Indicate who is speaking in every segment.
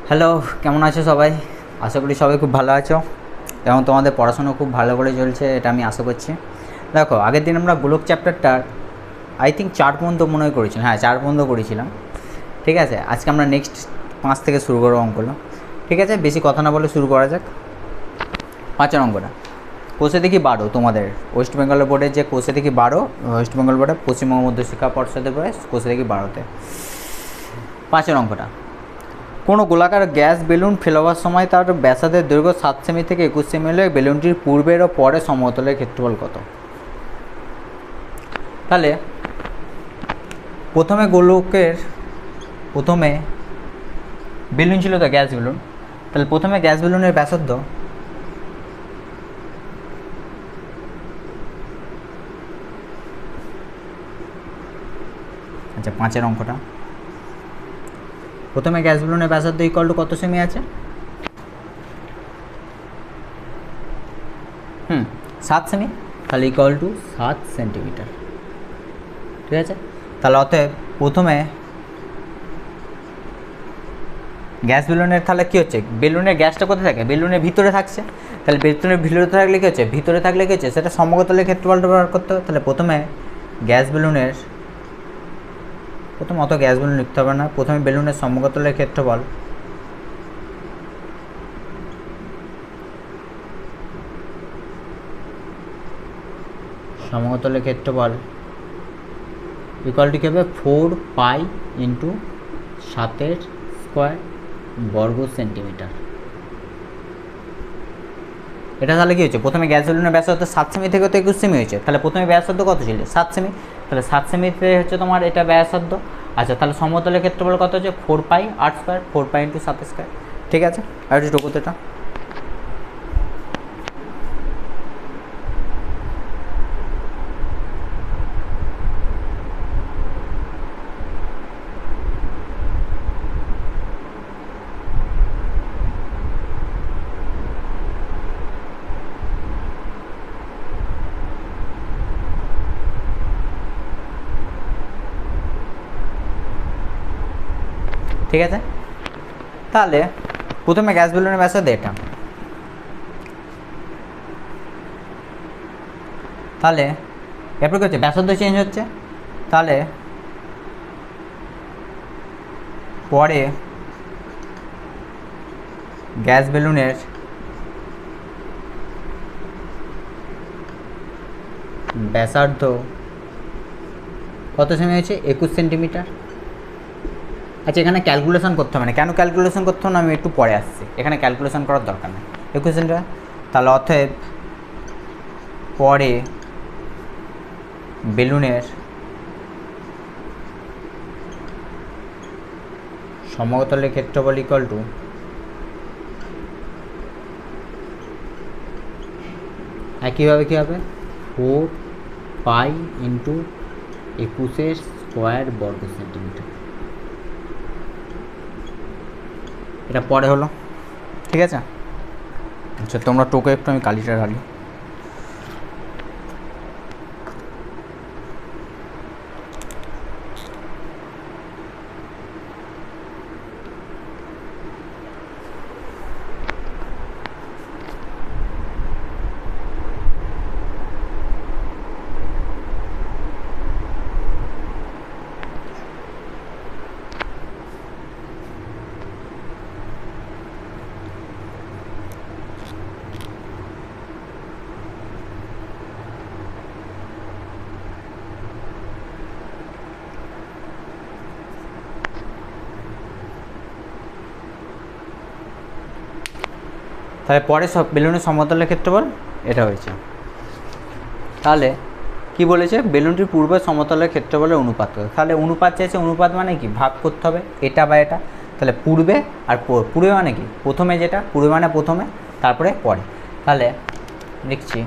Speaker 1: Hello, কেমন আছো সবাই? আশা করি সবাই খুব ভালো আছো এবং তোমাদের পড়াশোনা খুব ভালো করে চলছে, এটা আমি আশা করছি। দেখো, আগের দিন আমরা গোলক চ্যাপ্টারটা আই থিঙ্ক 4 পর্যন্ত মনে হয় করেছিলাম। হ্যাঁ, 4 পর্যন্ত করেছিলাম। ঠিক আছে, আজকে আমরা নেক্সট 5 থেকে শুরু করবো অঙ্কগুলো। ঠিক আছে, বেশি কথা না বলে শুরু করা যাক। 5 অঙ্কটা কোষে দেখি 12, তোমাদের ওয়েস্ট বেঙ্গল বোর্ডের যে কোষে দেখি 12, ওয়েস্ট বেঙ্গল বোর্ডে পশ্চিমবঙ্গ মধ্য শিক্ষা পর্ষদের পরে কোষে দেখি 12তে 5 অঙ্কটা। কোনো গোলাকার গ্যাস বেলুন ফেলবার সময় তার ব্যাসার্ধের দৈর্ঘ্য 7 সেমি থেকে 21 সেমি হলে বেলুনটির পূর্বের ও পরে সমতলের ক্ষেত্রফল কত? তাহলে প্রথমে বেলুন ছিল তো, গ্যাস বেলুন। তাহলে প্রথমে গ্যাস বেলুনের ব্যাসার্ধ আচ্ছা 5 অঙ্কটা, প্রথমে গ্যাস বেলুনের ব্যাসার্ধ ইকুয়াল টু কত সেমি আছে? 7 সেমি। তাহলে ইকুয়াল টু 7 সেন্টিমিটার। ঠিক আছে, তাহলে অতএব প্রথমে গ্যাস বেলুনের তাহলে কী হচ্ছে, বেলুনের গ্যাসটা কোথায় থাকে? বেলুনের ভিতরে থাকছে। তাহলে বেলুনের ভিতরে থাকলে কী হচ্ছে, ভিতরে থাকলে কী হচ্ছে, সেটা সমতলের ক্ষেত্রফলটা ব্যবহার করতে হবে। তাহলে প্রথমে গ্যাস বেলুনের অত গ্যাস বেলুন লিখতে হবে না, প্রথমে বেলুনের সমতলের ক্ষেত্রফল ইকুয়াল টু কী হবে? 4 পাই ইন্টু 7 স্কোয়ার বর্গ সেন্টিমিটার। এটা তাহলে কী হচ্ছে, প্রথমে গ্যাস বেলুনের ব্যাসার্ধ 7 সেমি থেকে তো 21 সেমি হয়েছে। তাহলে প্রথমে ব্যাসার্ধ কত ছিল? 7 সেমি। তাহলে 7 সেমিতে হচ্ছে তোমার এটা ব্যাসার্ধ। আচ্ছা, তাহলে সমতলের ক্ষেত্রফল কত হচ্ছে? 4 পাই 8 স্কোয়ার, 4 পাই ইন্টু 7 স্কোয়ার। ঠিক আছে, আর একটু টোকোতে এটা। ঠিক আছে, তাহলে প্রথমে গ্যাস বেলুনের ব্যাসার্ধ এটা, তাহলে এরপর কী হচ্ছে, ব্যাসার্ধ চেঞ্জ হচ্ছে। তাহলে পরে গ্যাস বেলুনের ব্যাসার্ধ কত সেমি হয়েছে? 21 সেন্টিমিটার। আচ্ছা, এখানে ক্যালকুলেশন করতে হবে না। কেন ক্যালকুলেশন করতে হবে না আমি একটু পরে আসছি, এখানে ক্যালকুলেশন করার দরকার নেই। 21 সেন্টিমিটার। তাহলে অতএব পরে বেলুনের সমতলের ক্ষেত্রফল ইকুয়াল টু একইভাবে কী হবে? 4 পাই ইন্টু 21 স্কোয়ার বর্গ সেন্টিমিটার। এটা পরে হলো। ঠিক আছে, আচ্ছা তোমরা টোকে একটু, আমি কালিটা ঢালি। তাহলে পরে সব বেলুনের সমতলের ক্ষেত্রফল এটা হয়েছে। তাহলে কি বলেছে, বেলুনটির পূর্বে সমতলের ক্ষেত্রফলের অনুপাত করে। তাহলে অনুপাত চাইছে, অনুপাত মানে কি, ভাগ করতে হবে এটা বা এটা। তাহলে পূর্বে আর পূর্বে মানে কি, প্রথমে যেটা, পূর্বে মানে প্রথমে, তারপরে পরে। তাহলে লিখছি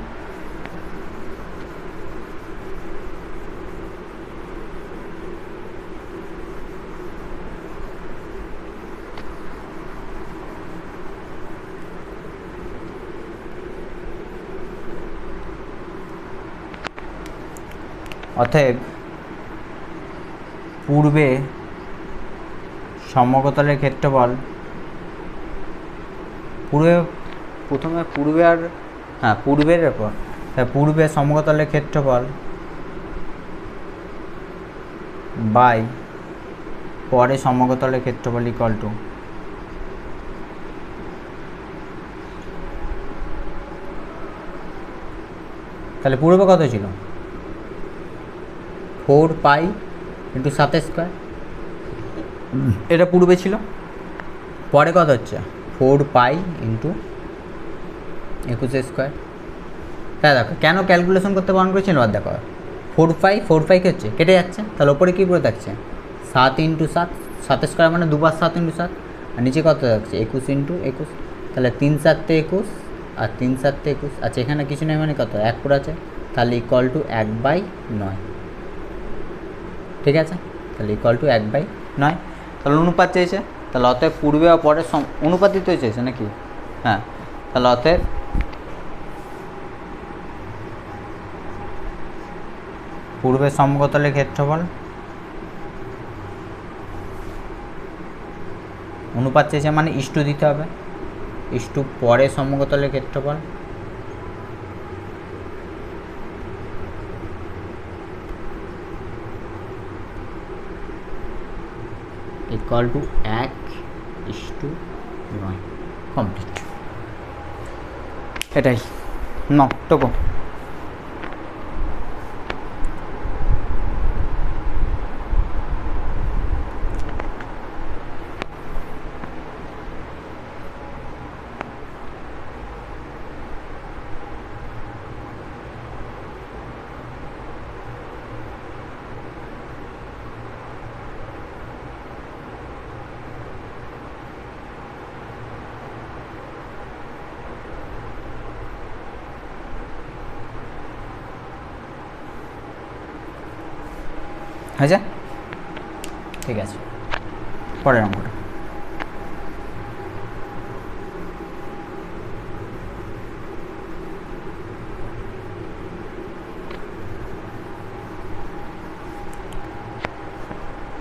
Speaker 1: অতএব পূর্বে সমতলের ক্ষেত্রফল পূর্বে প্রথমে পূর্বে আর হ্যাঁ পূর্বের পর পূর্বে সমতলের ক্ষেত্রফল বাই পরে সমতলের ক্ষেত্রফল ইকুয়াল টু তাহলে পূর্বে কত ছিল 4 পাই ইন্টু 7 স্কোয়ার, এটা পূর্বে ছিল। পরে কত হচ্ছে 4 পাই ইন্টু 21 স্কোয়ার। তাই দেখো কেন ক্যালকুলেশন করতে বারণ করেছিল, আর দেখো 4 পাই কি হচ্ছে কেটে যাচ্ছে, তাহলে ওপরে কী পড়ে থাকছে 7 ইন্টু 7, 7 স্কোয়ার মানে 2 বার 7 ইন্টু 7, আর নিচে কত থাকছে 21 ইন্টু 21, তাহলে 3 7 21 আর 3 7 21। আচ্ছা এখানে কিছু নেই মানে কত 1 পড়ে আছে, তাহলে ইকুয়াল টু 1/9। ঠিক আছে, তাহলে ইকুয়াল টু 1/9। তাহলে অনুপাত চেয়েছে, তাহলে অতএব পূর্বে আর পরে অনুপাতই তো চেয়েছে নাকি, হ্যাঁ। তাহলে অতএব পূর্বে সমতলের ক্ষেত্রফল অনুপাত চেয়েছে মানে ইস্টু দিতে হবে, ইস্টু পরে সমতলের ক্ষেত্রফল ইকুয়াল টু 1:9। কমপ্লিট, এটাই টুকু। আচ্ছা ঠিক আছে, পরের অঙ্কটা।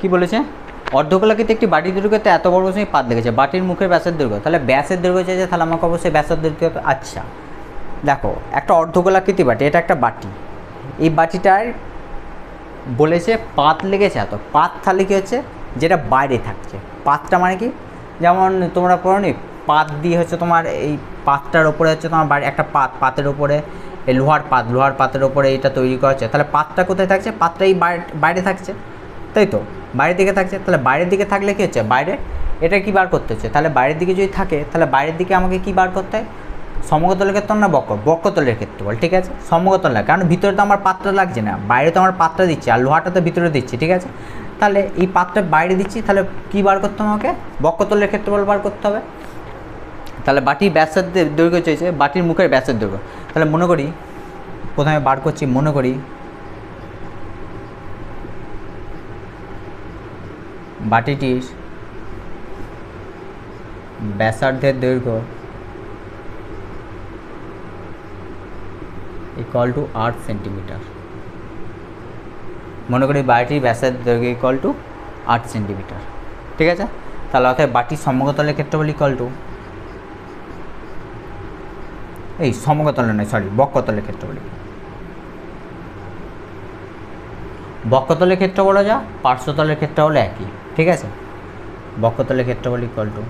Speaker 1: কি বলেছে, অর্ধগোলাকৃতি একটি বাটির দৈর্ঘ্যতে এত বড় সময় পাত লেগেছে, বাটির মুখের ব্যাসের দৈর্ঘ্য, তাহলে ব্যাসের দৈর্ঘ্য চাইছে, তাহলে আমাকে অবশ্যই ব্যাসের দৈর্ঘ্য। আচ্ছা দেখো একটা অর্ধগোলাকৃতি বাটি, এটা একটা বাটি, এই বাটিটার বলেছে পাত লেগেছে এত, পাত তাহলে কী হচ্ছে যেটা বাইরে থাকছে, পাতটা মানে কি, যেমন তোমরা পড়ো নি পাত দিয়ে হচ্ছে তোমার এই পাতটার ওপরে হচ্ছে তোমার বাড়ি একটা পাতের ওপরে এই লোহার পাতের ওপরে এইটা তৈরি করা হচ্ছে, তাহলে পাতটা কোথায় থাকছে, পাতটা এই বাইরে থাকছে, তাই তো বাইরের দিকে থাকছে। তাহলে বাইরের দিকে থাকলে কী হচ্ছে বাইরে, এটা কি বার করতে হচ্ছে, তাহলে বাইরের দিকে যদি থাকে তাহলে বাইরের দিকে আমাকে কি বার করতে হয়, সমতলের ক্ষেত্রফল না বক্ষতলের ক্ষেত্রফল। ঠিক আছে, সমতল না, কারণ ভিতরে তো আমার পাতটা লাগছে না, বাইরে তো আমার পাতটা দিচ্ছে আর লোহাটা তো ভিতরে দিচ্ছি। ঠিক আছে, তাহলে এই পাতটা বাইরে দিচ্ছি, তাহলে কী বার করতে হবে আমাকে, বক্ষতলের ক্ষেত্রফল বার করতে হবে। তাহলে বাটির ব্যাসের দৈর্ঘ্য চেয়েছে, বাটির মুখের ব্যাসের দৈর্ঘ্য, তাহলে মনে করি প্রথমে বার করছি, মনে করি বাটিটির ব্যাসার্ধের দৈর্ঘ্য ইকুয়াল টু 8 সেন্টিমিটার। মনে করি বাটির ব্যাসের দৈর্ঘ্য ইকুয়াল টু 8 সেন্টিমিটার। ঠিক আছে, তাহলে অর্থাৎ বাটির সমতলের ক্ষেত্রফল ইকুয়াল টু এই সমতলে নয় সরি বক্ষতলের ক্ষেত্রফল, বক্ষতলের ক্ষেত্রফল যা পার্শ্বতলের ক্ষেত্রফল একই। ঠিক আছে, বক্ষতলের ক্ষেত্রফল ইকুয়াল টু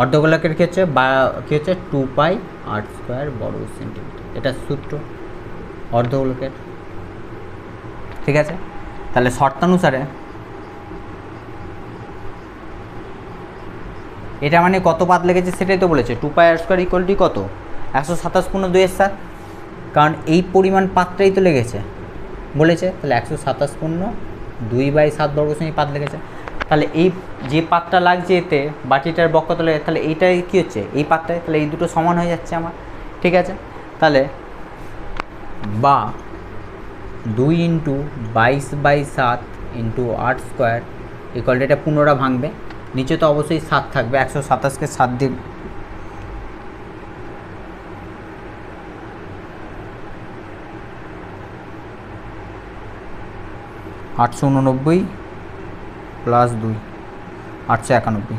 Speaker 1: অর্ধগোলকের ক্ষেত্রে বা কী হচ্ছে 2 পাই r স্কোয়ার বড় সেন্টিমিটার, এটা সূত্র অর্ধগোলকের। ঠিক আছে, তাহলে শর্তানুসারে এটা মানে কত পাত লেগেছে সেটাই তো বলেছে, 2 পাই r স্কোয়ার ইকুয়াল টু কত 127/2/7, কারণ এই পরিমাণ পাতটাই তো লেগেছে বলেছে, তাহলে 127/2/7 বর্গ সেমি পাত লেগেছে। তাহলে এই যে পাতটা লাগছে এতে বাটিটার বক্ষতলে, তাহলে এইটাই কী হচ্ছে এই পাতটায়, তাহলে এই দুটো সমান হয়ে যাচ্ছে আমার। ঠিক আছে, তাহলে বা 2 × 22/7 × 8 স্কোয়ার ইকুয়াল টু, এটা পুনরা ভাঙবে, নিচে তো অবশ্যই 7 থাকবে, 127কে 7 দিয়ে 889 + 2 891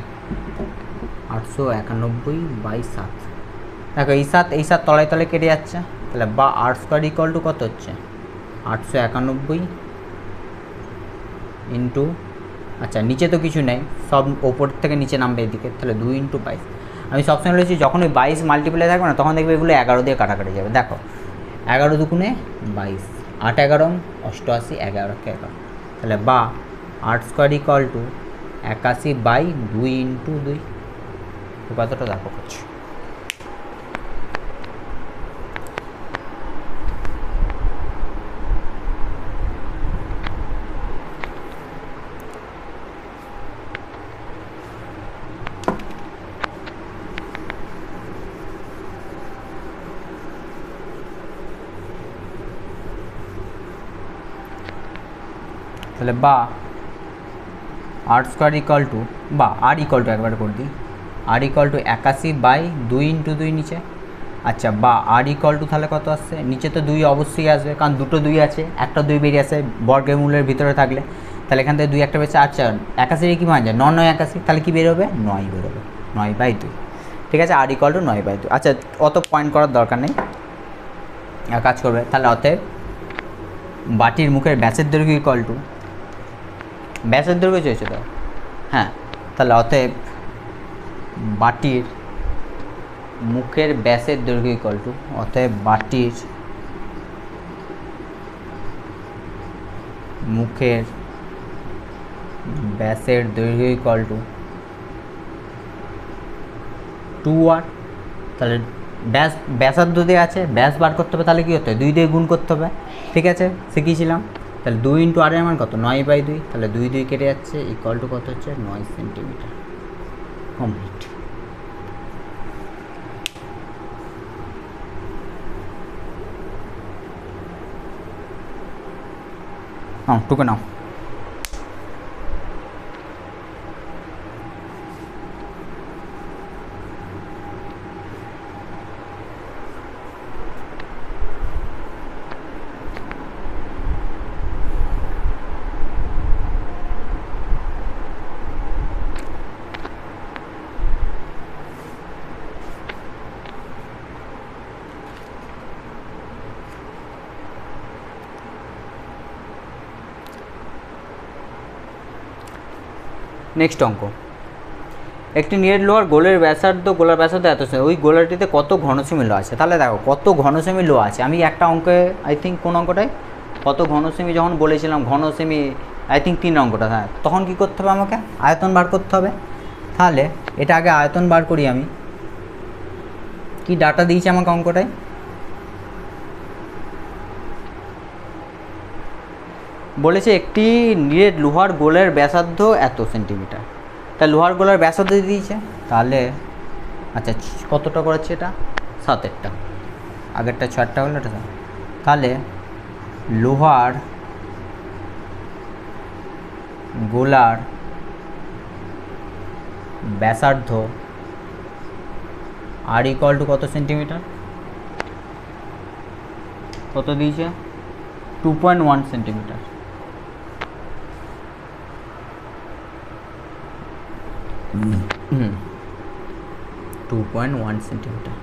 Speaker 1: 891/7। দেখো এই সাত তলায় তলায় কেটে যাচ্ছে, তাহলে বা আর স্কোয়ার ইকুয়াল টু কত হচ্ছে 891 ইন্টু, আচ্ছা নিচে তো কিছু নেই, সব ওপর থেকে নিচে নামবে এদিকে, তাহলে 2 × 22। আমি সবসময় বলেছি যখন ওই 22 মাল্টিপ্লাই থাকবে না তখন দেখবে এগুলো 11 দিয়ে কাটাকাটি যাবে। দেখো 11 দুগুণে 22, 8 11 88, 11 তাহলে বা আর স্কোয়ার ইকুয়াল টু 81/2 × 2। কতটা দেখো করছে, তাহলে বা আর স্কোয়ার ইকুয়াল টু, বা আর ইকুয়াল টু একবার করে দিই, আর ইকুয়াল টু 81/2 × 2 নিচে। আচ্ছা বা আর ইকুয়াল টু তাহলে কত আসছে, নিচে তো 2 অবশ্যই আসবে কারণ দুটো 2 আছে, একটা 2 বেরিয়ে আসে বর্গের মূলের ভিতরে থাকলে, তাহলে এখান থেকে 2 একটা বেরোচ্ছে। আচ্ছা 81 কী মান যায় 9 9 81, তাহলে কী বেরোবে 9 বেরোবে, 9/2। ঠিক আছে, আর ইকুয়াল টু 9/2। আচ্ছা অত পয়েন্ট করার দরকার নেই, কাজ করবে। তাহলে অতএব বাটির মুখের ব্যাসের দৈর্ঘ্য ইকুয়াল টু, ব্যাসের দৈর্ঘ্য চেয়েছে তো, হ্যাঁ, তাহলে অতএব বাটির মুখের ব্যাসের দৈর্ঘ্য ইকুয়াল টু, অতএব বাটির মুখের ব্যাসের দৈর্ঘ্য ইকুয়াল টু 2r। তাহলে ব্যাসার্ধ দিয়ে আছে, ব্যাস বার করতে হবে, তাহলে কী হতে হবে 2 দিয়ে গুণ করতে হবে। ঠিক আছে, শিখিয়েছিলাম। তাহলে 2 × r এর মান কত 9/2, তাহলে 2 2 কেটে যাচ্ছে, ইকুয়াল টু কত হচ্ছে 9 সেন্টিমিটার। কমপ্লিট। টুকে নাও। নেক্সট অঙ্ক, একটি নিরেট লোহার গোলার ব্যাসার্ধ এত, ওই গোলাটিতে কত ঘনসেমি লোহা আছে। তাহলে দেখো কত ঘনসেমি লোহা আছে। আমি একটা অঙ্কে আই থিঙ্ক কোন অঙ্কটায় কত ঘনসেমি যখন বলেছিলাম, ঘনসেমি আই থিঙ্ক 3 অঙ্কটা, হ্যাঁ, তখন কী করতে হবে আমাকে আয়তন বার করতে হবে। তাহলে এটা আগে আয়তন বার করি আমি। কি ডাটা দিয়েছে আমাকে অঙ্কটায়, বলেছে একটি নিরেট লোহার গোলের ব্যাসার্ধ এত সেন্টিমিটার। তা লোহার গোলার ব্যাসার্ধ দিয়েছে, তাহলে আচ্ছা কতটা করাচ্ছে এটা 7টা, আগেরটা 6টা হলো এটা। তাহলে লোহার গোলার ব্যাসার্ধ আর ইকুয়াল টু কত সেন্টিমিটার, কত দিয়েছে 2.1 সেন্টিমিটার। হুম 2.1 সেন্টিমিটার।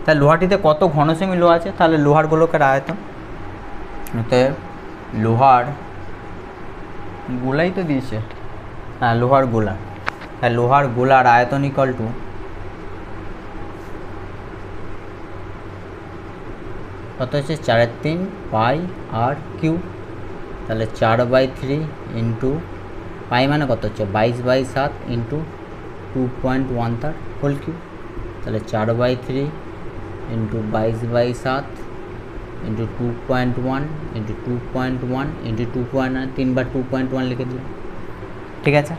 Speaker 1: তাহলে লোহাটিতে কত ঘনসেমি লোহা আছে, তাহলে লোহার গোলকের আয়তন, লোহার গোলাই তো দিয়েছে, হ্যাঁ লোহার গোলা, তাহলে লোহার গোলার আয়তন ইকুয়াল টু কত হচ্ছে 4/3 πr3, তাহলে 4/3 ইন্টু পাই মানে কত হচ্ছে 22/7 ইন্টু 2.1 তার হোল কিউব, তাহলে 4/3 ইন্টু 22/7 ইন্টু 2.1 ইন্টু 2.1 ইন্টু 2.1, 3 বার 2.1 লিখে দিলাম। ঠিক আছে,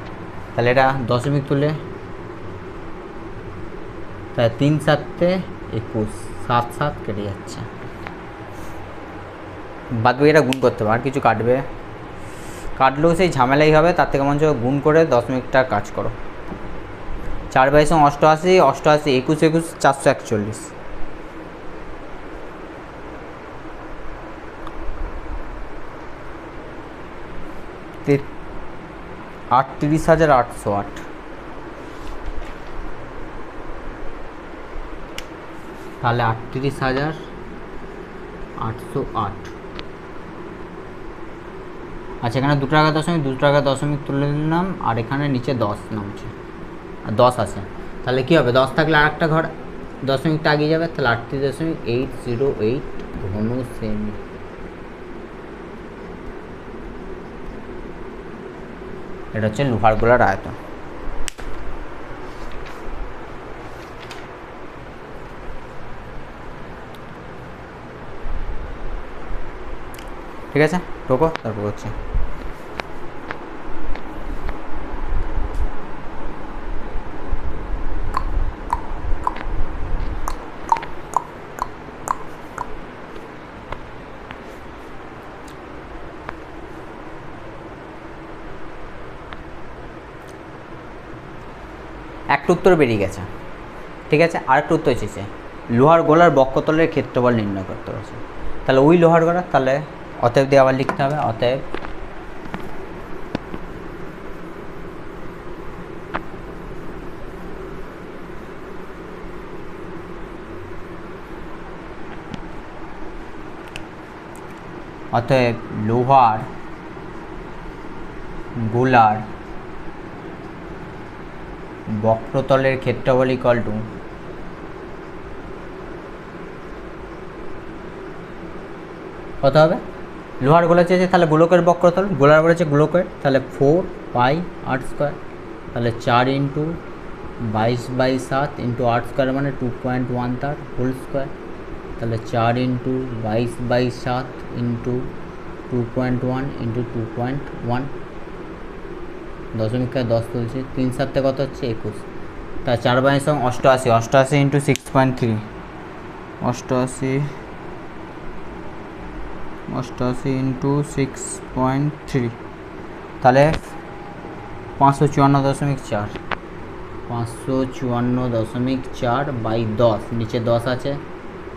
Speaker 1: তাহলে এটা দশমিক তুলে, তাহলে 3 7 21, 7 7 কেটে যাচ্ছে, বাদ বাকি এটা গুণ করতে হবে, আর কিছু কাটলেও সেই ঝামেলাই হবে, তার থেকে মঞ্চ গুণ করে দশমিকটা কাজ করো। 4/8 88, 88 21 21 441, 38,808। তাহলে 38,808। আচ্ছা, এখানে 2 টাকা দশমিক তুলে নিলাম, আর এখানে নিচে 10 নামছে, আর 10 আছে। তাহলে কী হবে, 10 থাকলে আর একটা ঘর দশমিকটা এগিয়ে যাবে, তাহলে 38.808 ঘন সেমি। এটা হচ্ছে লোহার গোলার আয়তন। ঠিক আছে, টোকো তারপর হচ্ছে একটা উত্তর বেরিয়ে গেছে। ঠিক আছে, আরেকটা উত্তর এসেছে, লোহার গোলার বক্ষতলের ক্ষেত্রফল নির্ণয় করতে হয়েছে। তাহলে ওই লোহার গোলা, তাহলে অতএব দিয়ে আবার লিখতে হবে, অতএব লোহার গোলার বক্রতলের ক্ষেত্রফল ইকুয়াল টু কত হবে, লোহার গোলা চেয়েছে, তাহলে গোলকের বক্রতল, গোলার বলেছে গোলকের, তাহলে 4π8², তাহলে 4 ইন্টু 22/7 ইন্টু 8² মানে 2.1 তার হোল স্কোয়ার, তাহলে 4 ইন্টু 22/7 ইন্টু 2.1 ইন্টু 2.1, দশমিক 10 তুলছে, 3 7 কত হচ্ছে 21, তা 4/8 88, 88 ইন্টু 6.3, 88 ইন্টু 6.3, তাহলে 554.4, 554.4 / 10, নিচে 10 আছে।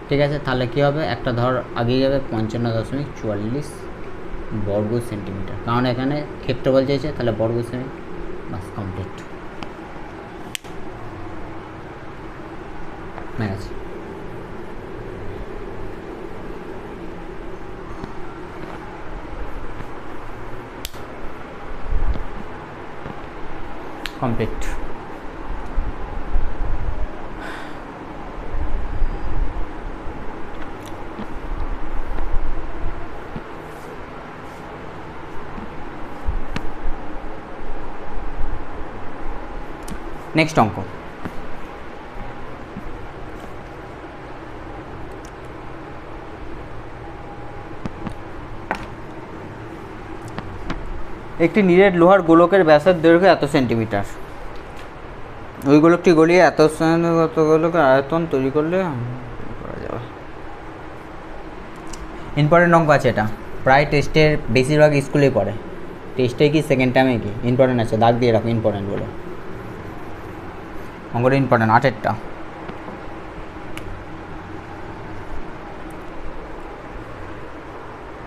Speaker 1: ঠিক আছে, তাহলে কী হবে, একটা ধর আগিয়ে যাবে, 55.44 বর্গ সেন্টিমিটার, কারণ এখানে ক্ষেত্রফল চেয়েছে, তাহলে বর্গ সেমি। বাস, কমপ্লিট হয়ে গেছে। কমপ্লিট। নেক্সট অঙ্ক, একটি নিরেট লোহার গোলকের ব্যাসের দৈর্ঘ্য এত সেন্টিমিটার, ওই গোলকটি গলিয়ে এত গোলকের আয়তন তৈরি করলে করা যাবে। ইম্পর্টেন্ট অঙ্ক আছে এটা, প্রায় টেস্টের বেশিরভাগ স্কুলেই পড়ে, টেস্টে কি সেকেন্ড টাইমে কি ইম্পর্টেন্ট আছে, দাগ দিয়ে রাখো ইম্পর্টেন্ট বলে, অঙ্কটা ইম্পর্টেন্ট 8টা।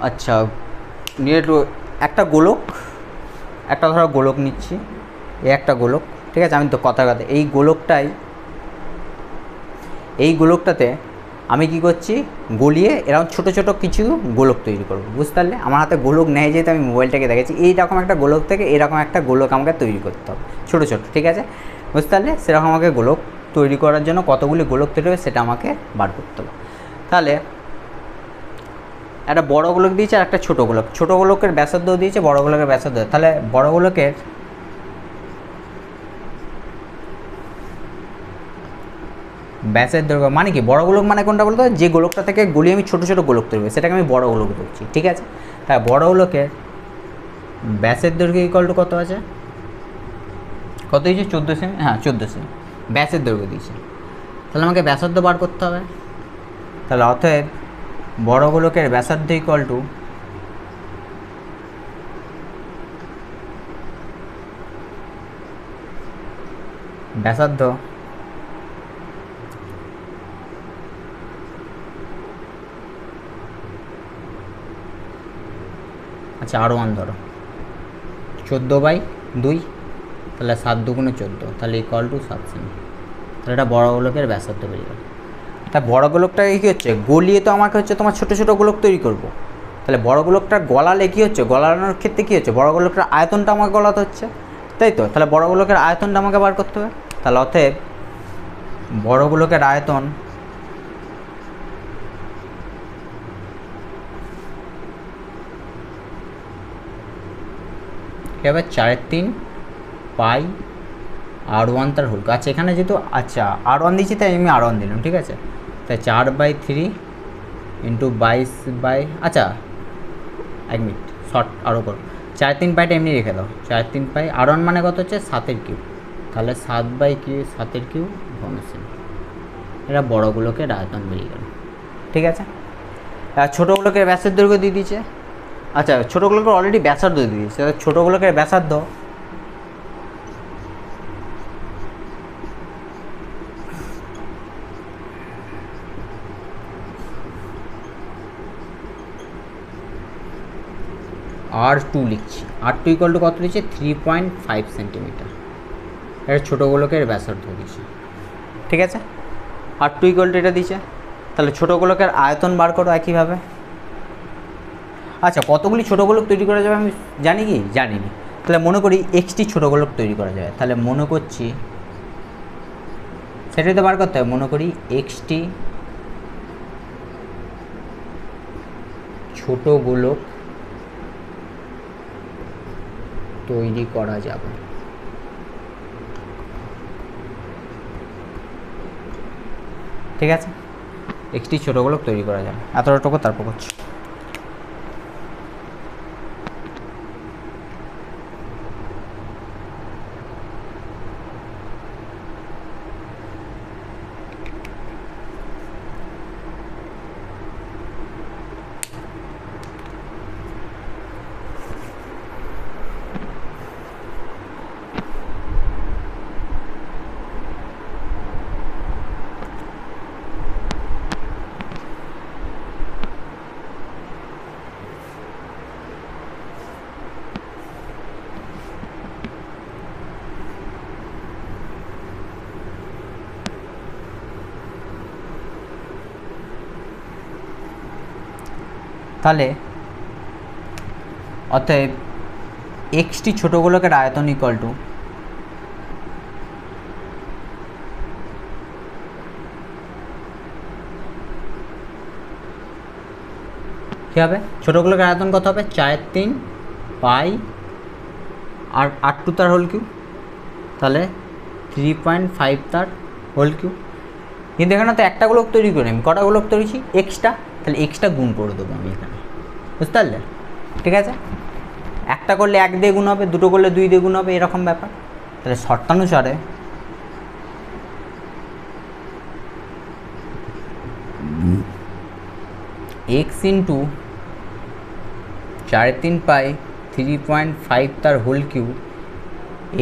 Speaker 1: আচ্ছা, নিরেট একটা গোলক, একটা ধরো গোলক নিচ্ছি, এই একটা গোলক, ঠিক আছে, আমি তো কথা এই গোলকটাতে আমি কি করছি, গলিয়ে এরকম ছোটো ছোটো কিছু গোলক তৈরি করবো, বুঝতে পারলে? আমার হাতে গোলক নেই যেহেতু আমি মোবাইলটাকে দেখেছি, এইরকম একটা গোলক থেকে এরকম একটা গোলক আমাকে তৈরি করতে হবে, ছোটো ছোটো, ঠিক আছে, বুঝতে পারলে? সেরকম আমাকে গোলক তৈরি করার জন্য কতগুলি গোলক তৈরি হবে সেটা আমাকে বার করতে হবে। তাহলে একটা বড় গোলক দিয়েছে আর একটা ছোটো গোলক, ছোটো গোলকের ব্যাসার্ধ দিয়েছে, বড় গোলকের ব্যাসার্ধ, তাহলে বড় গোলকের ব্যাসের দৈর্ঘ্য মানে কি, বড় গোলক মানে কোনটা বলতো, যে গোলকটা থেকে গলিয়ে আমি ছোটো ছোটো গোলক তৈরি করি সেটাকে আমি বড় গোলক ধরছি, ঠিক আছে। তাই বড় গোলকের ব্যাসের দৈর্ঘ্য ইকুয়াল টু কত আছে, কত দিয়েছে 14 সেমি, হ্যাঁ 14 সেমি ব্যাসের দৈর্ঘ্য দিয়েছে, তাহলে আমাকে ব্যাসার্ধ বার করতে হবে। তাহলে অতএব বড় গোলকের ব্যাসার্ধ ইকুয়াল টু ব্যাসার্ধ আচ্ছা R1 ধরো 14/2, তাহলে 7 × 2 = 14, তাহলে ইকুয়াল টু 7 সেমি, তাহলে এটা বড় গোলকের ব্যাসার্ধ বেরিয়ে গেল। তা বড় গোলকটাকে কী হচ্ছে গলিয়ে তো আমাকে হচ্ছে তোমার ছোটো ছোটো গোলক তৈরি করব। তাহলে বড় গোলকটা গলালে কী হচ্ছে, গলানোর ক্ষেত্রে কী হচ্ছে, বড় গোলকটার আয়তনটা আমাকে গলাতে হচ্ছে, তাই তো। তাহলে বড় গোলকের আয়তনটা আমাকে বার করতে হবে। তাহলে অতএব বড় গোলকের আয়তন কী হবে, 4/3 পাই R1 তার হোল। আচ্ছা এখানে যেহেতু আচ্ছা R1 দিচ্ছি তাই আমি R1 দিলাম, ঠিক আছে। তাই 4/3 ইন্টু 22 আচ্ছা 1 মিনিট শর্ট আরও করো, 4/3 পাইটা এমনি রেখে দাও, 4/3 পাই R1 মানে কত হচ্ছে 7-এর কিউব, তাহলে 7/কিউব 7-এর কিউব ঘনসেমি। এটা বড়গুলোকের আয়তন বেরিয়ে গেল, ঠিক আছে। আর ছোটোগুলোকে ব্যাসের দৈর্ঘ্য দিয়ে দিচ্ছে। আচ্ছা ছোটোগুলোকে অলরেডি ব্যাসার্ধ দিয়ে দিয়েছে, ছোটোগুলোকে ব্যাসার্ধ R2 লিখছি, R2 = কত দিচ্ছে 3.5 সেন্টিমিটার। এটা ছোটোগুলোকে ব্যাসার্ধ দিচ্ছে, ঠিক আছে। R2 = এটা দিচ্ছে। তাহলে ছোটোগুলোকের আয়তন বার করো একইভাবে। আচ্ছা কতগুলি ছোটো গোলক তৈরি করা যাবে আমি জানি কি, জানিনি। তাহলে মনে করি Xটি ছোটো গোলক তৈরি করা যাবে, তাহলে মনে করছি সেটাই তো বার করতে হবে। মনে করি Xটি ছোটো গোলক তৈরি করা যাবে, ঠিক আছে। Xটি ছোটো গোলক তৈরি করা যাবে, এতটুকু তারপর করছি। তাহলে অতএব Xটি ছোটো গোলকের আয়তন = কী হবে, ছোটো গোলকের আয়তন কত হবে 4/3 পাই আর R2 তার হোল কিউব, তাহলে 3.5 তার হোল কিউব। কিন্তু এখানে তো একটা গোলক তৈরি করি আমি, কটা গোলক তৈরিছি এক্সটা, তাহলে এক্সটা গুণ করে দেবো আমি এখানে, বুঝতে পারলে, ঠিক আছে। একটা করলে 1 দিয়ে গুণ হবে, দুটো করলে 2 দিয়ে গুণ হবে, এরকম ব্যাপার। তাহলে শর্তানুসারে X ইন্টু 4/3 পাই 3.5 তার হোল কিউব,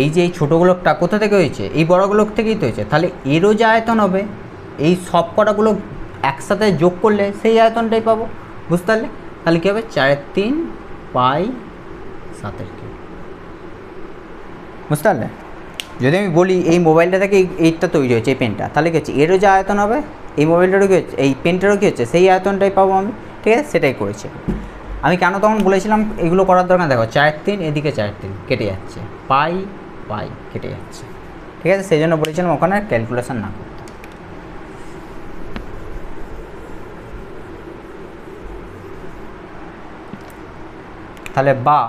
Speaker 1: এই যে এই ছোটো গোলকটা কোথা থেকে হয়েছে, এই বড় গোলক থেকেই তো হয়েছে। তাহলে এরও যে আয়তন হবে এই সব কটাগুলো একসাথে যোগ করলে সেই আয়তনটাই পাবো, বুঝতে পারলে। তাহলে কী হবে 4/3 পাই 7-এর কিউব, বুঝতে পারলে। যদি আমি বলি এই মোবাইলটা থেকে এইটা তৈরি হয়েছে এই পেনটা, তাহলে কী হচ্ছে এরও যে আয়তন হবে এই মোবাইলটারও কী হচ্ছে, এই পেনটারও কী হচ্ছে সেই আয়তনটাই পাবো আমি, ঠিক আছে। সেটাই করেছি আমি। কেন তখন বলেছিলাম এগুলো করার দরকার, দেখো 4/3 এদিকে 4/3 কেটে যাচ্ছে, পাই পাই কেটে যাচ্ছে, ঠিক আছে। সেই জন্য বলেছিলাম ওখানে ক্যালকুলেশন না করতে। তাহলে বা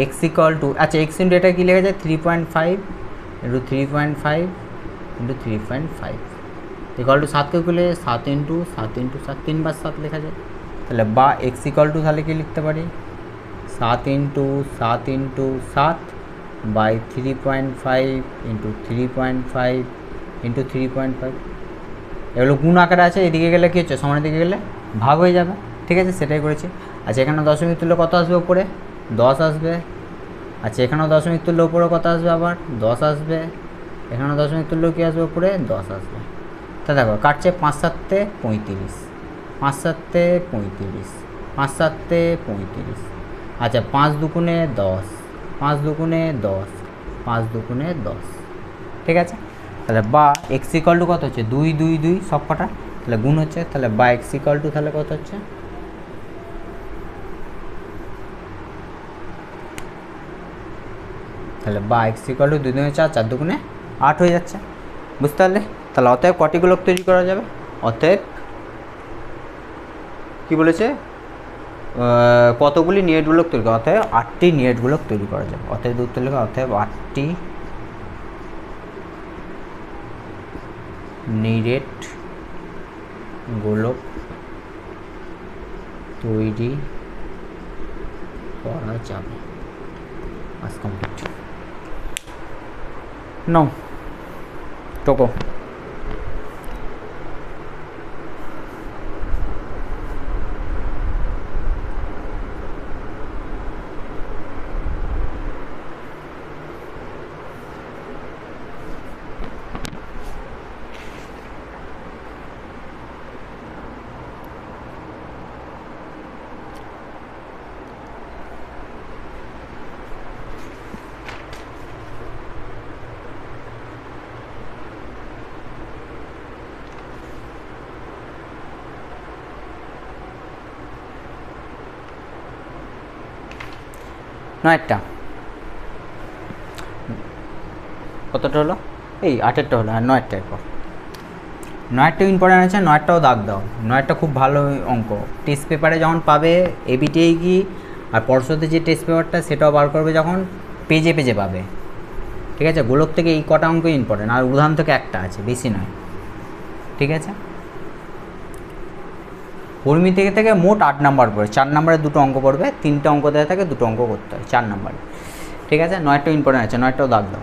Speaker 1: X = আচ্ছা X ইন্টু এটা কী লেখা যায় 3.5 ইন্টু 3.5 ইন্টু 3.5 = 7কে করলে 7 ইন্টু 7 ইন্টু 7 3 বার 7 লেখা যায়। তাহলে বা X = তাহলে কি লিখতে পারি 7 into 7 into 7 by 3.5 into 3.5 into 3.5। এগুলো গুণ আকারে আছে, এদিকে গেলে কী হচ্ছে সমানের দিকে গেলে ভাগ হয়ে যাবে, ঠিক আছে। সেটাই করেছি। আচ্ছা এখানে দশমিক তুললে কত আসবে উপরে 10 আসবে। আচ্ছা এখানেও দশমিক তুললে উপরে কত আসবে আবার 10 আসবে। এখানেও দশমিক তুললেও কী আসবে উপরে 10 আসবে। তা দেখো কাটছে 5 7 35, 5 7 35, 5 7 35। আচ্ছা 5 দুগুণে 10, 5 দুগুণে 10, 5 দুগুণে 10, ঠিক আছে। তাহলে বা এক্স ইকাল টু কত হচ্ছে 2 2 2 সব কটা, তাহলে গুণ হচ্ছে, তাহলে বা এক্স ইকাল টু তাহলে কত হচ্ছে, তাহলে বা এক্স ইকাল টু 2 2 4, 4 দুগুণে 8 হয়ে যাচ্ছে। বুঝতে পারলে? তাহলে অতএব কটি গোলক তৈরি করা যাবে? অতএব কী বলেছে, কতগুলি নিরেট গোলক তৈরি করা, অতএব 8টি নিরেট গোলক তৈরি করা যাবে। অতএব উত্তর লেখা, অতএব 8টি নিরেট গোলক তৈরি করা যাবে। আজ কমপ্লিট। নাও টোকো। নয়টা কতটা হলো, এই 8টা হলো, আর 9টা এরপর 9টা ইম্পর্টেন্ট আছে, 9টাও দাগ দাও। 9টা খুব ভালো অঙ্ক, টেস্ট পেপারে যখন পাবে এবিটিআই কি আর পরশুতে যে টেস্ট পেপারটা সেটাও বার করবে যখন, পেজে পেজে পাবে। ঠিক আছে, গোলক থেকে এই কটা অঙ্ক ইম্পর্টেন্ট, আর উদাহরণ থেকে একটা আছে, বেশি নয়। ঠিক আছে, কর্মী থেকে থেকে মোট 8 নাম্বার পড়ে, 4 নাম্বারে 2টো অঙ্ক পড়বে, 3টে অঙ্ক দেওয়া থাকে, 2টো অঙ্ক করতে হয় 4 নাম্বারে। ঠিক আছে, 9টা ইম্পর্টেন্ট আছে, 9টাও দাগ দাও।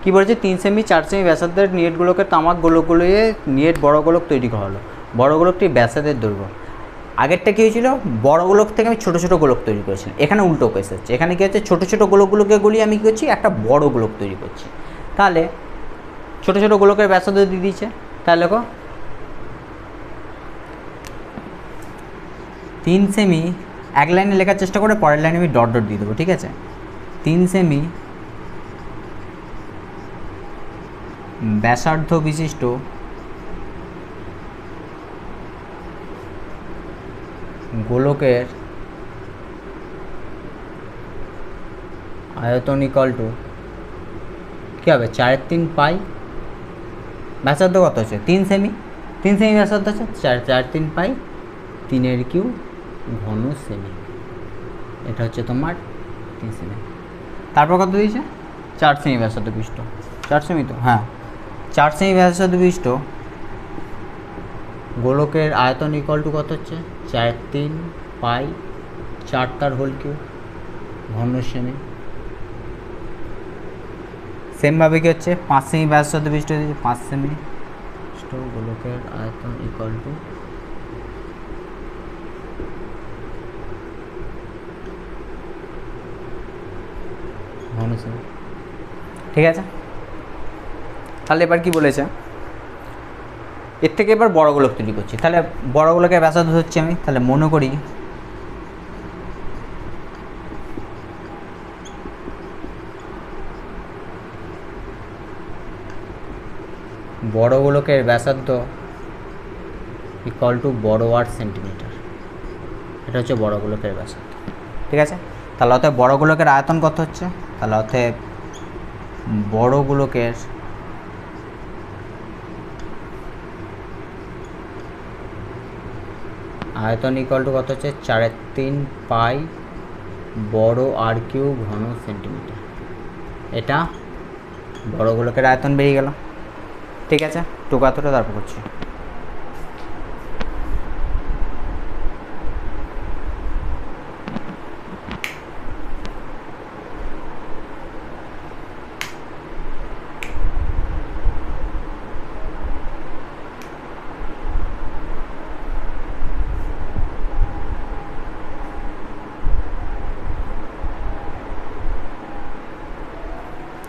Speaker 1: কী বলেছে, 3 সেমি 4 সেমি ব্যাসার্ধের নিরেটগুলোকে তামাক গোলকগুলোয়ে নিরেট বড় গোলক তৈরি করা হলো। বড় গোলকটি ব্যাসার্ধের দৈর্ঘ্য। আগেরটা কী হয়েছিল, বড় গোলক থেকে আমি ছোটো ছোটো গোলক তৈরি করেছিলাম, এখানে উল্টো কেস হচ্ছে। এখানে কী হচ্ছে, ছোটো ছোটো গোলকগুলোকে গলিয়ে আমি কী করছি, একটা বড় গোলক তৈরি করছি। তাহলে ছোটো ছোটো গোলকের ব্যাসার্ধ দিয়ে দিয়েছে, তাহলে দেখো 3 সেমি, এক লাইনে লেখার চেষ্টা করে পরের লাইনে আমি ডট ডট দিয়ে দেবো। ঠিক আছে, 3 সেমি ব্যাসার্ধ বিশিষ্ট গোলকের আয়তন ইকাল টু কী হবে, 4/3 পাই, ব্যাসার্ধ কত হচ্ছে 3 সেমি, 3 সেমি ব্যাসার্ধ হচ্ছে 4/3 পাই 3³ ঘন সেমি। এটা হচ্ছে তোমার 3 সেমি। তারপর কত দিয়েছে, 4 সেমি ব্যাসার্ধ বিশিষ্ট, 4 সেমি তো, হ্যাঁ 4 সেমি ব্যাসার্ধ বিশিষ্ট গোলকের আয়তন ইকাল টু কত হচ্ছে, 4/3 পাই 4³ ঘন সেমি। সেমভাবে কী হচ্ছে, 5 সেমি ব্যাসার্ধ বিশিষ্ট দিয়েছে, 5 সেমি গোলকের আয়তন ইকাল টু ঘন সেমি। ঠিক আছে, তাহলে এবার কি বলেছে, এর থেকে এবার বড় গোলক তৈরি করছি। তাহলে বড় গোলকের ব্যাসার্ধ হচ্ছে আমি, তাহলে মনে করি বড় গোলকের ব্যাসার্ধ ইকুয়াল টু বড় 8 সেন্টিমিটার। এটা হচ্ছে বড় গোলকের ব্যাসার্ধ। ঠিক আছে, তাহলে অতএব বড় গোলকের আয়তন কত হচ্ছে, তাহলে অতএব বড় গোলকের আয়তন ইকুয়াল টু কত হচ্ছে, 4/3 পাই বড় r³ ঘন সেন্টিমিটার। এটা বড় গোলকের আয়তন বেরিয়ে গেল। ঠিক আছে, টোকাতোটা তারপর করছি।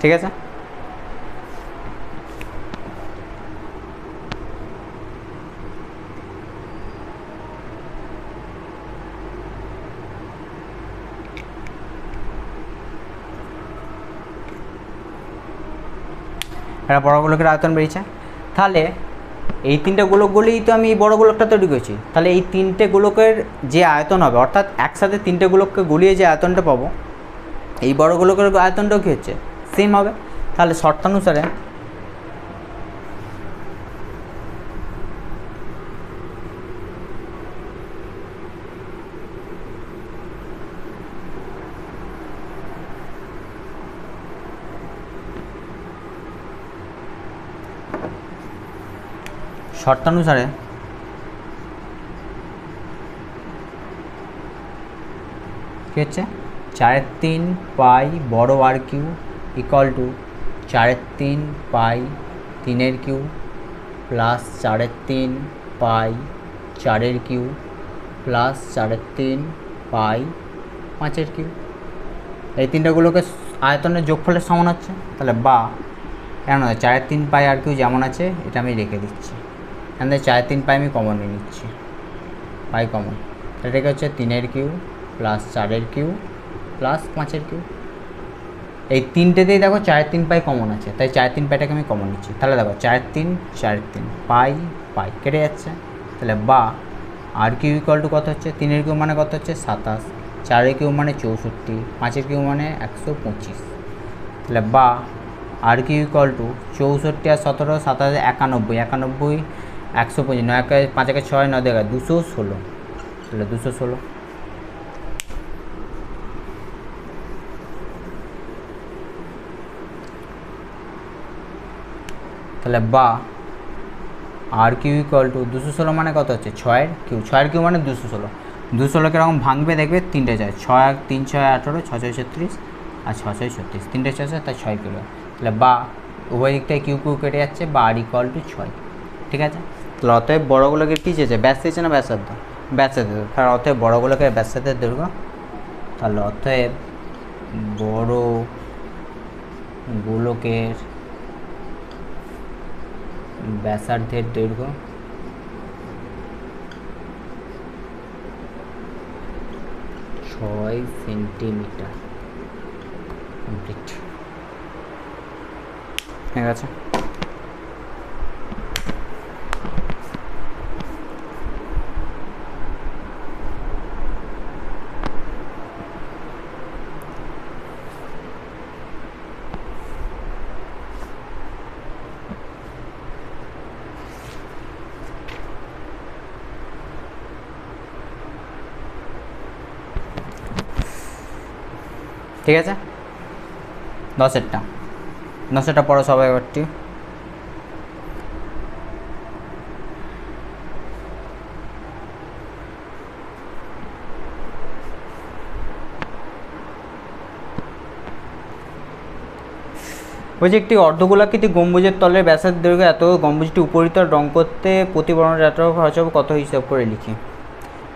Speaker 1: ঠিক আছে, একটা বড় গোলকের আয়তন বেরিয়েছে। তাহলে এই তিনটে গোলক গলেই তো আমি এই বড় গোলকটা তৈরি করেছি। তাহলে এই তিনটে গোলকের যে আয়তন হবে, অর্থাৎ একসাথে তিনটে গোলককে গলিয়ে যে আয়তনটা পাবো, এই বড় গোলকের আয়তনটাও কী হচ্ছে, সেম হবে। তাহলে শর্তানুসারে কী হচ্ছে, 4/3 পাই বড় আর Q equal to 4/3 pi 3 Q plus 4/3 pi 4 Q plus 4/3 pi 5 Q. এই তিনটাগুলোকে আয়তনের যোগফলের সমান হচ্ছে। তাহলে বা কেন 4/3 পাই আর কিউ যেমন আছে এটা আমি রেখে দিচ্ছি, এখানে 4/3 পাই আমি কমন নিয়ে নিচ্ছি, পাই কমন, এটাকে হচ্ছে 3 Q plus 4 Q plus 5 Q. এই তিনটেতেই দেখো 4/3 পাই কমন আছে, তাই 4/3 পাইটাকে আমি কমন নিচ্ছি। তাহলে দেখো 4/3 পাই পাই কেটে যাচ্ছে। তাহলে বা আর কিউ ইকুয়াল টু কত হচ্ছে, 3 কিউ মানে কত হচ্ছে 27, 4 কিউ মানে 64, 5 কিউ মানে 125। তাহলে বা আর কিউ ইকুয়াল টু 64 আর 17, 27 91, 91 125, 9 5 6 9 216, তাহলে 216। তাহলে বা আর কিউ ইকুয়াল টু 216 মানে কত হচ্ছে 6 কিউ, 6 কিউ মানে 216। 216 কীরকম ভাঙবে দেখবে, তিনটে যায়, 6 3 6 18, 6 6 36 আর 6 6 36, তিনটে 6 তাই 6 কিলো। তাহলে বা উভয় দিক থেকে কিউ কিউ কেটে যাচ্ছে, বা আর ইকুয়াল টু 6। ঠিক আছে। তাহলে অতএব বড়গুলোকে কী চেয়েছে, ব্যাস চেয়েছে না ব্যাসার্ধ, ব্যাসার্ধ। কারণ অতএব বড়গুলোকে ব্যাসার্ধের দৈর্ঘ্য, তাহলে অতএব বড় গোলকের ব্যাসার্ধের দৈর্ঘ্য 6 সেন্টিমিটার। কমপ্লিট হয়ে গেছে। ঠিক আছে, 10টা পড়ো সবাই একবারটি। বলছি একটি অর্ধগোলাকৃতি গম্বুজের তলের ব্যাসের দৈর্ঘ্য এত, গম্বুজটি উপরিতল রং করতে প্রতি বর্ণের যাত্রা খরচ হবে কত, হিসাব করে লিখি।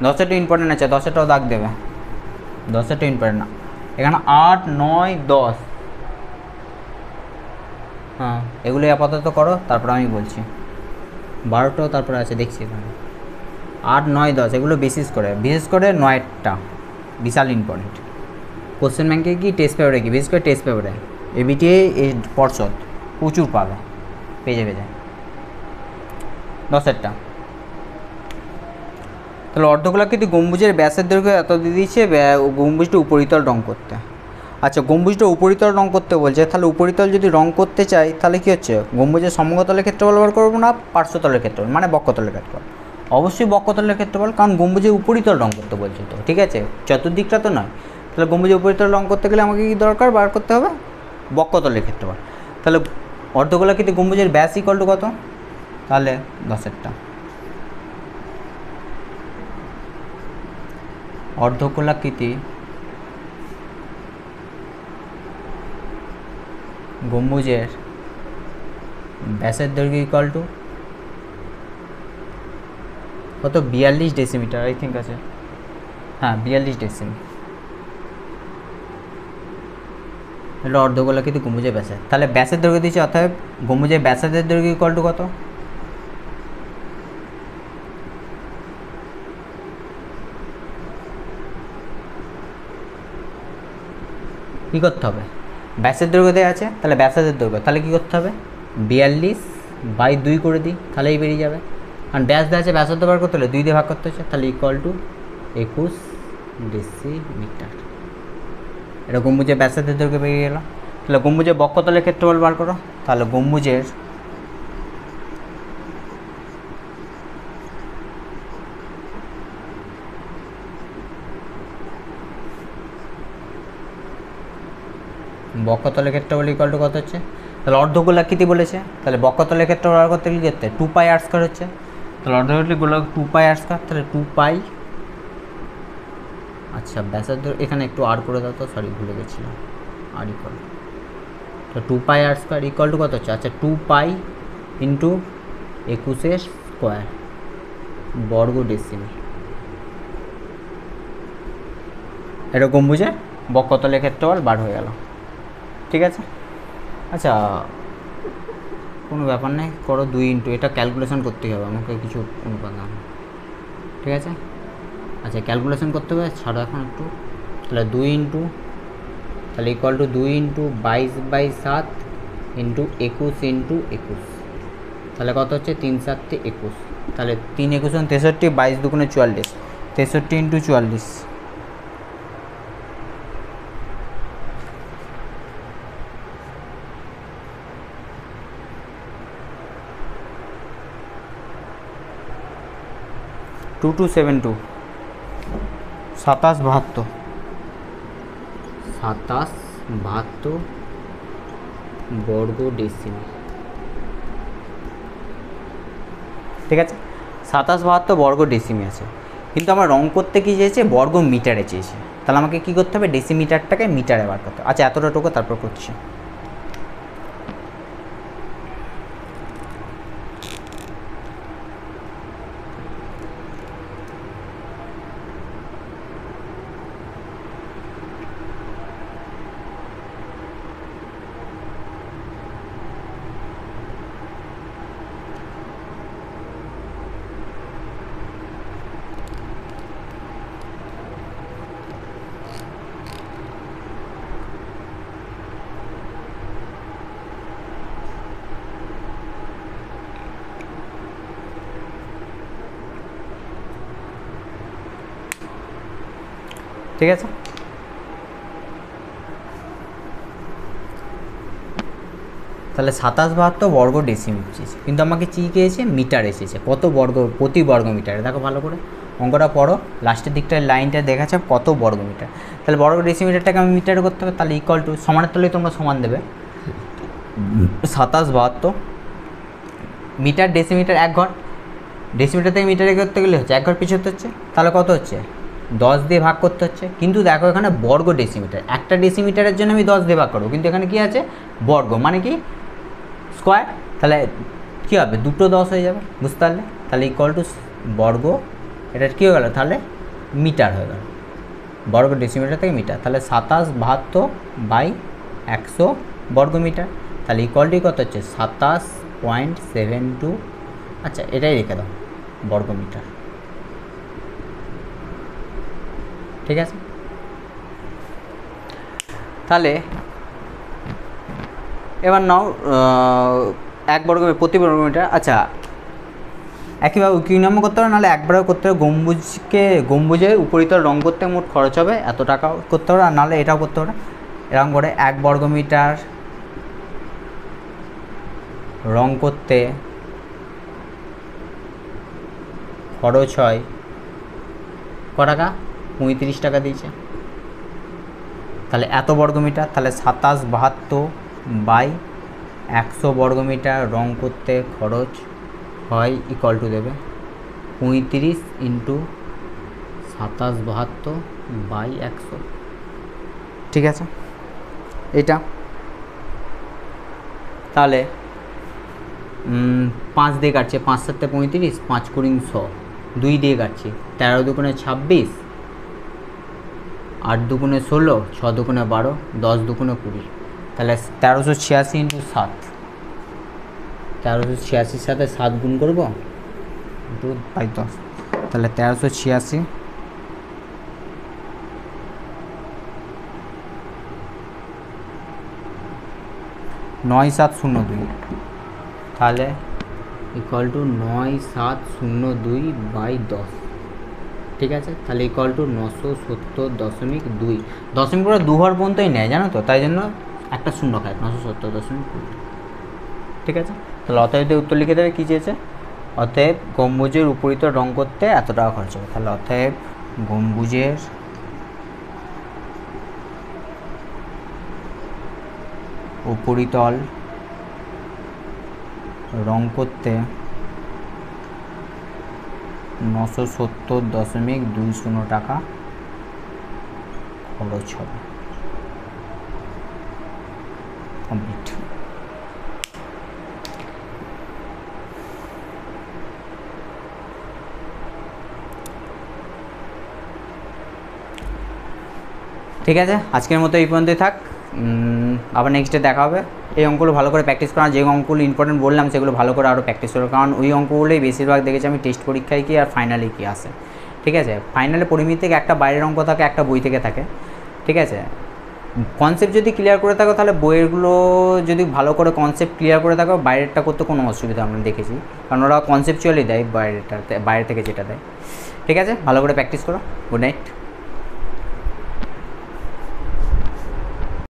Speaker 1: 10টা ইম্পর্টেন্ট আছে, 10টাও দাগ দেবে, 10টা ইম্পর্টেন্ট না। এখানে 8 9 10, হ্যাঁ এগুলো আপাতত করো, তারপর আমি বলছি। 12টাও তারপরে আছে দেখছি এখানে, 8 9 10 এগুলো বিশেষ করে 9টা বিশাল ইম্পর্টেন্ট। কোশ্চেন ব্যাংকে কি টেস্ট পেপারে কি, বিশেষ করে টেস্ট পেপারে এবিটিএ এই পর্ষদ প্রচুর পাবে, পেয়ে যাবে যায়। 10টা তাহলে অর্ধগোলাকৃতি গম্বুজের ব্যাসের দৈর্ঘ্য এত দিয়ে দিচ্ছে, গম্বুজটা উপরিতল রং করতে। আচ্ছা গম্বুজটা উপরিতল রং করতে বলছে, তাহলে উপরিতল যদি রং করতে চাই তাহলে কী হচ্ছে, গম্বুজের সমতলের ক্ষেত্রফল ব্যবহার করবো না পার্শ্বতলের ক্ষেত্রফল, মানে বক্ষতলের ক্ষেত্রফল। অবশ্যই বক্ষতলের ক্ষেত্রফল, কারণ গম্বুজের উপরিতল রং করতে বলছে তো, ঠিক আছে, চতুর্দিকটা তো নয়। তাহলে গম্বুজের উপরিতল রং করতে গেলে আমাকে কী দরকার, বার করতে হবে বক্ষতলের ক্ষেত্রফল। তাহলে অর্ধগোলাকৃতি গম্বুজের ব্যাস ইকুয়াল টু কত, তাহলে 10টা অর্ধগোলাকৃতি গম্বুজের ব্যাসের দৈর্ঘ্য ইকুয়াল টু কত, 42 ডেসিমিটার আই থিঙ্ক আছে, হ্যাঁ 42 ডেসিমি। এটা অর্ধগোলাকৃতি গম্বুজের ব্যাসের, তাহলে ব্যাসের দৈর্ঘ্য দিচ্ছে, অর্থাৎ গম্বুজের ব্যাসার্ধের দৈর্ঘ্য ইকুয়াল টু কত, কী করতে হবে, ব্যাসের দৈর্ঘ্য দেওয়া আছে, তাহলে ব্যাসার্ধের দৈর্ঘ্য, তাহলে কী করতে হবে 42/2 করে দিই, তাহলেই বেরিয়ে যাবে। কারণ ব্যাস দেওয়া আছে, ব্যাসার্ধ বার করতে হলে 2 দিয়ে ভাগ করতে হচ্ছে, তাহলে ইকুয়াল টু 21 ডেসিমিটার। এটা গম্বুজের ব্যাসার্ধের দৈর্ঘ্য বেরিয়ে গেল। তাহলে গম্বুজের বক্ষতলের ক্ষেত্রফল বার করো। তাহলে গম্বুজের বক্ষতলের ক্ষেত্রফল ইকুয়াল টু কত হচ্ছে, তাহলে অর্ধগোলাকৃতি বলেছে, তাহলে বক্ষতলের ক্ষেত্রফল বার করতে গেলে করতে 2πr² হচ্ছে, তাহলে অর্ধগোলাক 2πr², তাহলে 2π, আচ্ছা ব্যাসার্ধ এখানে একটু আর করে দাও তো, সরি ভুলে গেছিলাম, আর ইকুয়াল তো 2πr² ইকুয়াল টু কত হচ্ছে, আচ্ছা 2π ইন্টু 21² বর্গ ডেসিমি। এটা গম্বুজের বক্ষতলের ক্ষেত্রফল বার হয়ে গেল। ঠিক আছে, আচ্ছা কোনো ব্যাপার নেই, করো 2 ইন্টু, এটা ক্যালকুলেশন করতেই হবে আমাকে, কিছু উপাদান। ঠিক আছে, আচ্ছা ক্যালকুলেশন করতে হবে, ছাড়ো এখন একটু। তাহলে 2 ইন্টু, তাহলে equal to 2 into 22/7 into 21 into 21, তাহলে কত হচ্ছে 3 × 7 = 21, তাহলে 3 × 21 = 63, 22 × 2 = 44, 63 ইন্টু 44, টু 2772 2772 বর্গ ডেসিমি। ঠিক আছে, 2772 বর্গ ডেসিমি আছে, কিন্তু আমার রং করতে কী চেয়েছে, বর্গ মিটারে চেয়েছে, তাহলে আমাকে কী করতে হবে, ডেসিমিটারটাকে মিটারে বার করতে হবে। আচ্ছা এতটাটুকু তারপর করছি। ঠিক আছে, তাহলে 2772 বর্গ ডেসিমি চেয়েছে, কিন্তু আমাকে চি চেয়েছে মিটার এসেছে, কত বর্গ প্রতি বর্গ মিটারে। দেখো ভালো করে অঙ্কটা পড়ো, লাস্টের দিকটায় লাইনটা দেখাচ্ছে কত বর্গ মিটার, তাহলে বর্গ ডেসিমিটারটাকে আমি মিটারে করতে হবে, তাহলে ইকুয়াল টু সমানের তলেই তোমরা সমান দেবে, 2772 মিটার ডেসিমিটার 1 ঘর, ডেসিমিটার থেকে মিটারে করতে গেলে হচ্ছে 1 ঘর পিছতে হচ্ছে, তাহলে কত হচ্ছে 10 দিয়ে ভাগ করতে হচ্ছে। কিন্তু দেখো এখানে বর্গ ডেসিমিটার, একটা ডেসিমিটারের জন্য আমি 10 দিয়ে ভাগ করবো, কিন্তু এখানে কি আছে বর্গ, মানে কি স্কোয়ার, তাহলে কী হবে দুটো 10 হয়ে যাবে, বুঝতে পারলে। তাহলে ইকুয়াল টু বর্গ, এটা কী হয়ে গেল তাহলে মিটার হয়ে গেল, বর্গ ডেসিমিটার থেকে মিটার, তাহলে 2772/100 বর্গ মিটার, তাহলে ইকুয়ালটি কত হচ্ছে 27.72, আচ্ছা এটাই রেখে দাও বর্গ মিটার। ঠিক আছে, তাহলে এবার নাও 1 বর্গ প্রতি বর্গ মিটার। আচ্ছা একইভাবে কী নাম করতে হবে, নাহলে একবারও করতে হবে, গম্বুজের উপরিতল রং করতে মোট খরচ হবে এত টাকা করতে হবে, আর নাহলে এটাও করতে হবে, এরকম করে 1 বর্গ মিটার রং করতে খরচ হয় ক টাকা, 35 টাকা দিয়েছে, তাহলে এত বর্গ মিটার, তাহলে 2772/100 বর্গ মিটার রং করতে খরচ হয় ইকুয়াল টু দেবে 35 ইন্টু 2772/100। ঠিক আছে, এটা তাহলে 5 দিয়ে কাটছে, 5 7 35, 5 × 100, 2 দিয়ে কাটছি, 13 দুগুণে 26, 8 দুগুণে 16, 6 দুগুণে 12, 10 দুগুণে 20, তাহলে 1386 ইন্টু 7, 1386 সাথে 7 গুণ করবো 2/10, তাহলে 1386 9702, তাহলে ইকুয়াল টু 9702/10, ঠিক আছে। তাহলে ইকুয়াল টু 970.2, দশমিক পুরো 2 হওয়ার পর্যন্তই নেয় জানো তো, তাই জন্য একটা শূন্য খায় 970.2, ঠিক আছে। তাহলে অতএব উত্তর লিখে দেবে কী চেয়েছে, অতএব গম্বুজের উপরিত রং করতে এত টাকা খরচ হবে। তাহলে অতএব গম্বুজের উপরিতল রং করতে 970.20 টাকা খরচ হবে। কমপ্লিট। ঠিক আছে, আজকের মতো এই পর্যন্তই থাক, আবার নেক্সট ডে দেখা হবে। এই অঙ্কগুলো ভালো করে প্র্যাকটিস করা, যে অঙ্কগুলো ইম্পর্টেন্ট বললাম সেগুলো ভালো করে আরও প্র্যাকটিস করো, কারণ ওই অঙ্কগুলোই বেশিরভাগ দেখেছি আমি টেস্ট পরীক্ষায় কি আর ফাইনালে কি আসে, ঠিক আছে। ফাইনালে পরিমিতি থেকে একটা বাইরের অঙ্ক থাকে, একটা বই থেকে থাকে, ঠিক আছে। কনসেপ্ট যদি ক্লিয়ার করে থাকো তাহলে বইয়েরগুলো যদি ভালো করে কনসেপ্ট ক্লিয়ার করে থাকো বাইরেরটা করতে কোনো অসুবিধা আমরা দেখেছি, কারণ ওরা কনসেপচুয়ালি দেয় বাইরের থেকে যেটা দেয়, ঠিক আছে। ভালো করে প্র্যাকটিস করো। Good night.